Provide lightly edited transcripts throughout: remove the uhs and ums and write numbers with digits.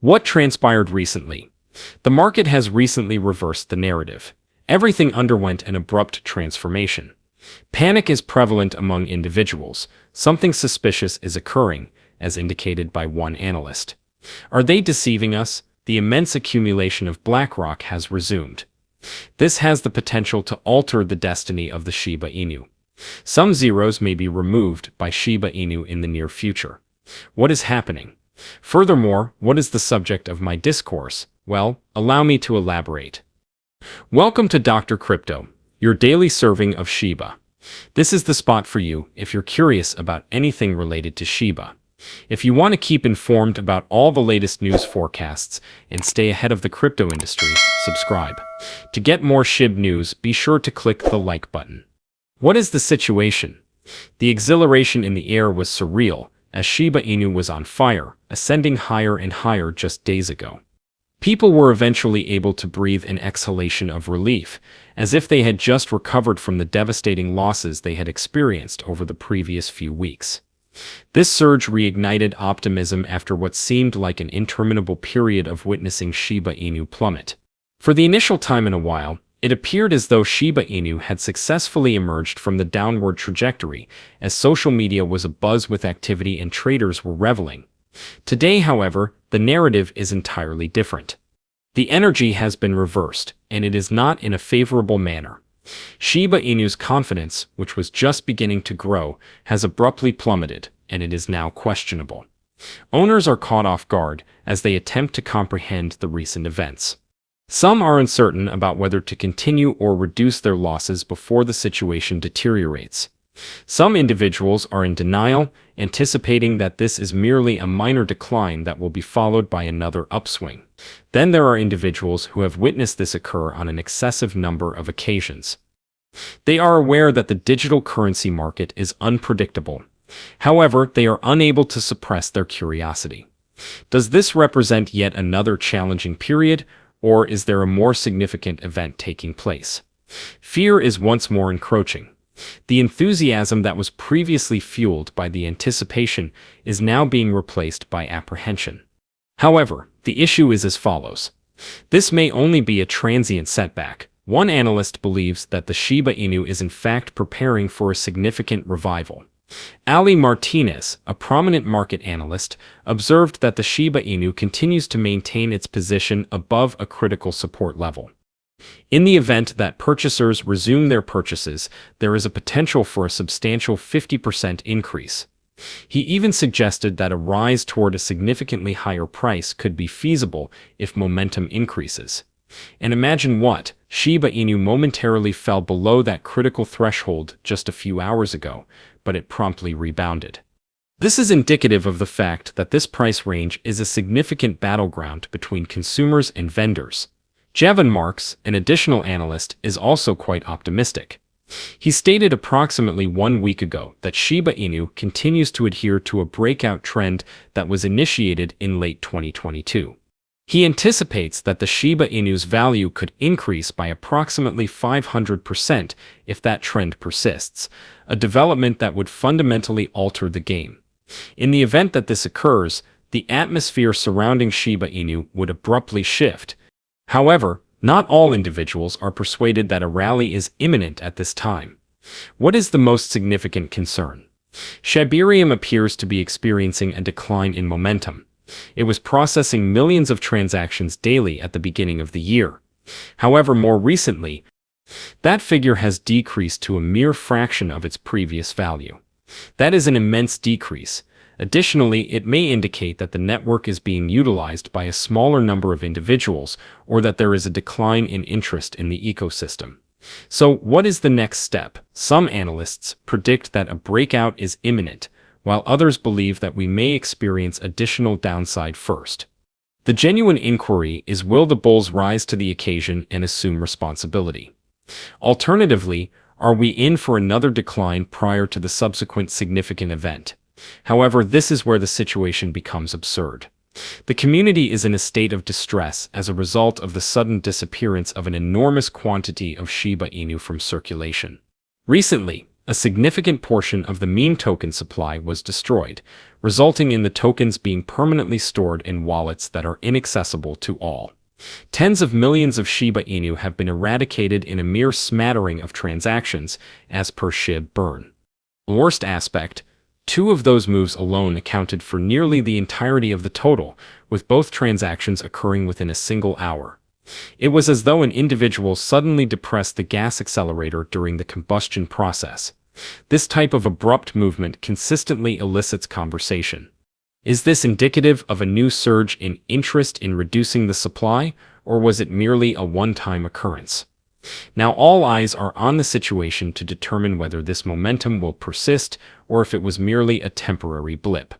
What transpired recently? The market has recently reversed the narrative. Everything underwent an abrupt transformation. Panic is prevalent among individuals. Something suspicious is occurring, as indicated by one analyst. Are they deceiving us? The immense accumulation of BlackRock has resumed. This has the potential to alter the destiny of the Shiba Inu. Some zeros may be removed by Shiba Inu in the near future. What is happening? Furthermore, what is the subject of my discourse? Well, allow me to elaborate. Welcome to Dr. Crypto, your daily serving of Shiba. This is the spot for you if you're curious about anything related to Shiba. If you want to keep informed about all the latest news forecasts and stay ahead of the crypto industry, subscribe. To get more Shib news, be sure to click the like button. What is the situation? The exhilaration in the air was surreal, as Shiba Inu was on fire, ascending higher and higher just days ago. People were eventually able to breathe an exhalation of relief, as if they had just recovered from the devastating losses they had experienced over the previous few weeks. This surge reignited optimism after what seemed like an interminable period of witnessing Shiba Inu plummet. For the initial time in a while, it appeared as though Shiba Inu had successfully emerged from the downward trajectory, as social media was abuzz with activity and traders were reveling. Today, however, the narrative is entirely different. The energy has been reversed, and it is not in a favorable manner. Shiba Inu's confidence, which was just beginning to grow, has abruptly plummeted, and it is now questionable. Owners are caught off guard as they attempt to comprehend the recent events. Some are uncertain about whether to continue or reduce their losses before the situation deteriorates. Some individuals are in denial, anticipating that this is merely a minor decline that will be followed by another upswing. Then there are individuals who have witnessed this occur on an excessive number of occasions. They are aware that the digital currency market is unpredictable. However, they are unable to suppress their curiosity. Does this represent yet another challenging period, or is there a more significant event taking place? Fear is once more encroaching. The enthusiasm that was previously fueled by the anticipation is now being replaced by apprehension. However, the issue is as follows. This may only be a transient setback. One analyst believes that the Shiba Inu is in fact preparing for a significant revival. Ali Martinez, a prominent market analyst, observed that the Shiba Inu continues to maintain its position above a critical support level. In the event that purchasers resume their purchases, there is a potential for a substantial 50% increase. He even suggested that a rise toward a significantly higher price could be feasible if momentum increases. And imagine what, Shiba Inu momentarily fell below that critical threshold just a few hours ago, but it promptly rebounded. This is indicative of the fact that this price range is a significant battleground between consumers and vendors. Jevon Marks, an additional analyst, is also quite optimistic. He stated approximately 1 week ago that Shiba Inu continues to adhere to a breakout trend that was initiated in late 2022. He anticipates that the Shiba Inu's value could increase by approximately 500% if that trend persists, a development that would fundamentally alter the game. In the event that this occurs, the atmosphere surrounding Shiba Inu would abruptly shift. However, not all individuals are persuaded that a rally is imminent at this time. What is the most significant concern? Shibarium appears to be experiencing a decline in momentum. It was processing millions of transactions daily at the beginning of the year. However, more recently, that figure has decreased to a mere fraction of its previous value. That is an immense decrease. Additionally, it may indicate that the network is being utilized by a smaller number of individuals, or that there is a decline in interest in the ecosystem. So, what is the next step? Some analysts predict that a breakout is imminent, while others believe that we may experience additional downside first. The genuine inquiry is, will the bulls rise to the occasion and assume responsibility? Alternatively, are we in for another decline prior to the subsequent significant event? However, this is where the situation becomes absurd. The community is in a state of distress as a result of the sudden disappearance of an enormous quantity of Shiba Inu from circulation. Recently, A significant portion of the meme token supply was destroyed, resulting in the tokens being permanently stored in wallets that are inaccessible to all. Tens of millions of Shiba Inu have been eradicated in a mere smattering of transactions, as per Shib burn. Worst aspect, two of those moves alone accounted for nearly the entirety of the total, with both transactions occurring within a single hour. It was as though an individual suddenly depressed the gas accelerator during the combustion process. This type of abrupt movement consistently elicits conversation. Is this indicative of a new surge in interest in reducing the supply, or was it merely a one-time occurrence? Now all eyes are on the situation to determine whether this momentum will persist or if it was merely a temporary blip.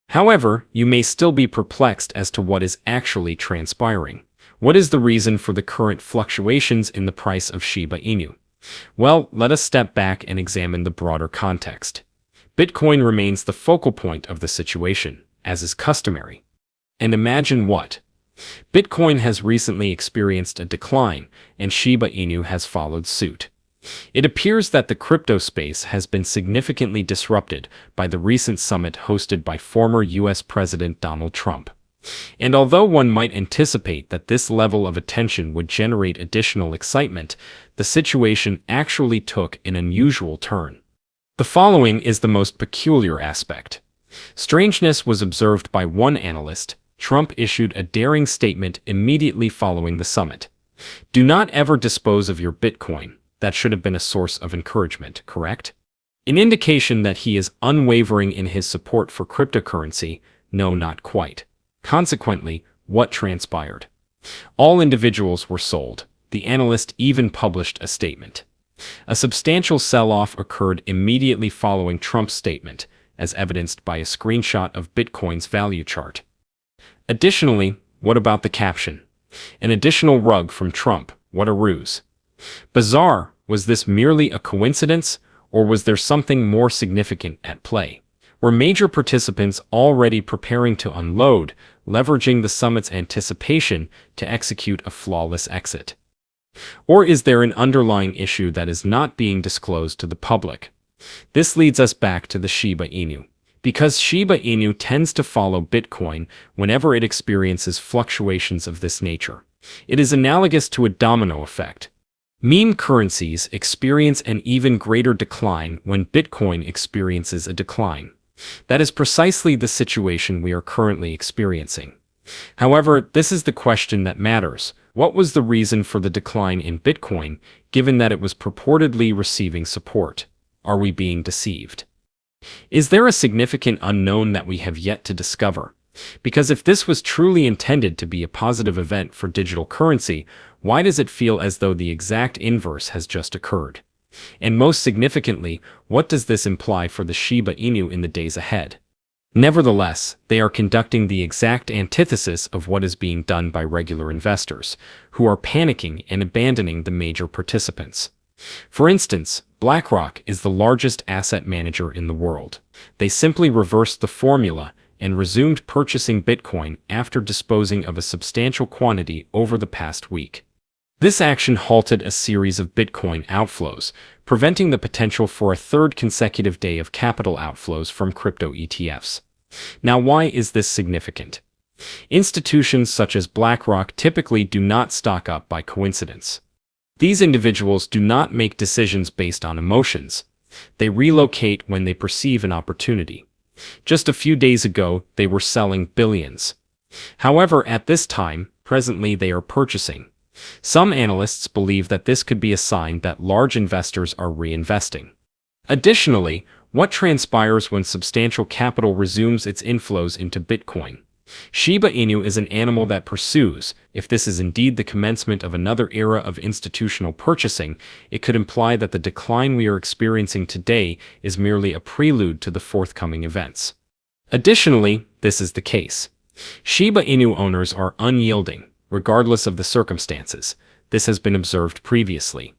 However, you may still be perplexed as to what is actually transpiring. What is the reason for the current fluctuations in the price of Shiba Inu? Well, let us step back and examine the broader context. Bitcoin remains the focal point of the situation, as is customary. And imagine what? Bitcoin has recently experienced a decline, and Shiba Inu has followed suit. It appears that the crypto space has been significantly disrupted by the recent summit hosted by former US President Donald Trump. And although one might anticipate that this level of attention would generate additional excitement, the situation actually took an unusual turn. The following is the most peculiar aspect. Strangeness was observed by one analyst. Trump issued a daring statement immediately following the summit. Do not ever dispose of your Bitcoin. That should have been a source of encouragement, correct? An indication that he is unwavering in his support for cryptocurrency? No, not quite. Consequently, what transpired? All individuals were sold. The analyst even published a statement. A substantial sell-off occurred immediately following Trump's statement, as evidenced by a screenshot of Bitcoin's value chart. Additionally, what about the caption? An additional rug from Trump. What a ruse. Bizarre. Was this merely a coincidence, or was there something more significant at play? Were major participants already preparing to unload, leveraging the summit's anticipation to execute a flawless exit? Or is there an underlying issue that is not being disclosed to the public? This leads us back to the Shiba Inu. Because Shiba Inu tends to follow Bitcoin whenever it experiences fluctuations of this nature. It is analogous to a domino effect. Meme currencies experience an even greater decline when Bitcoin experiences a decline. That is precisely the situation we are currently experiencing. However, this is the question that matters. What was the reason for the decline in Bitcoin, given that it was purportedly receiving support? Are we being deceived? Is there a significant unknown that we have yet to discover? Because if this was truly intended to be a positive event for digital currency, why does it feel as though the exact inverse has just occurred? And most significantly, what does this imply for the Shiba Inu in the days ahead? Nevertheless, they are conducting the exact antithesis of what is being done by regular investors, who are panicking and abandoning the major participants. For instance, BlackRock is the largest asset manager in the world. They simply reversed the formula and resumed purchasing Bitcoin after disposing of a substantial quantity over the past week. This action halted a series of Bitcoin outflows, preventing the potential for a third consecutive day of capital outflows from crypto ETFs. Now, why is this significant? Institutions such as BlackRock typically do not stock up by coincidence. These individuals do not make decisions based on emotions. They relocate when they perceive an opportunity. Just a few days ago, they were selling billions. However, at this time, presently they are purchasing. Some analysts believe that this could be a sign that large investors are reinvesting. Additionally, what transpires when substantial capital resumes its inflows into Bitcoin? Shiba Inu is an animal that pursues. If this is indeed the commencement of another era of institutional purchasing, it could imply that the decline we are experiencing today is merely a prelude to the forthcoming events. Additionally, this is the case. Shiba Inu owners are unyielding, regardless of the circumstances. This has been observed previously.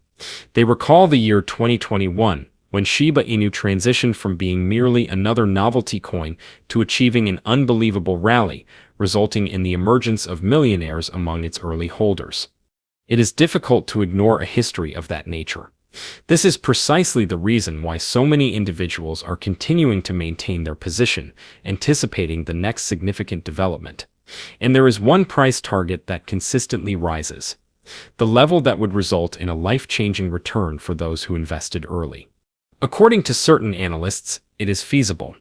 They recall the year 2021, when Shiba Inu transitioned from being merely another novelty coin to achieving an unbelievable rally, resulting in the emergence of millionaires among its early holders. It is difficult to ignore a history of that nature. This is precisely the reason why so many individuals are continuing to maintain their position, anticipating the next significant development. And there is one price target that consistently rises, the level that would result in a life-changing return for those who invested early. According to certain analysts, it is feasible.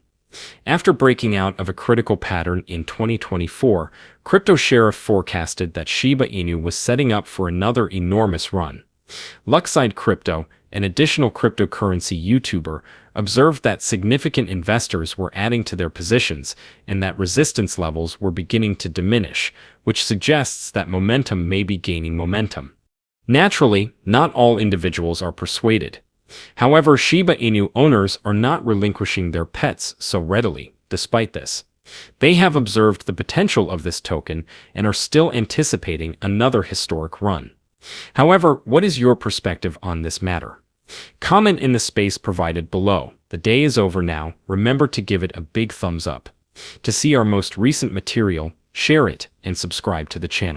After breaking out of a critical pattern in 2024, Crypto Sheriff forecasted that Shiba Inu was setting up for another enormous run. Luckside Crypto, an additional cryptocurrency YouTuber, observed that significant investors were adding to their positions and that resistance levels were beginning to diminish, which suggests that momentum may be gaining momentum. Naturally, not all individuals are persuaded. However, Shiba Inu owners are not relinquishing their pets so readily. Despite this, they have observed the potential of this token and are still anticipating another historic run. However, what is your perspective on this matter? Comment in the space provided below. The day is over now. Remember to give it a big thumbs up. To see our most recent material, share it, and subscribe to the channel.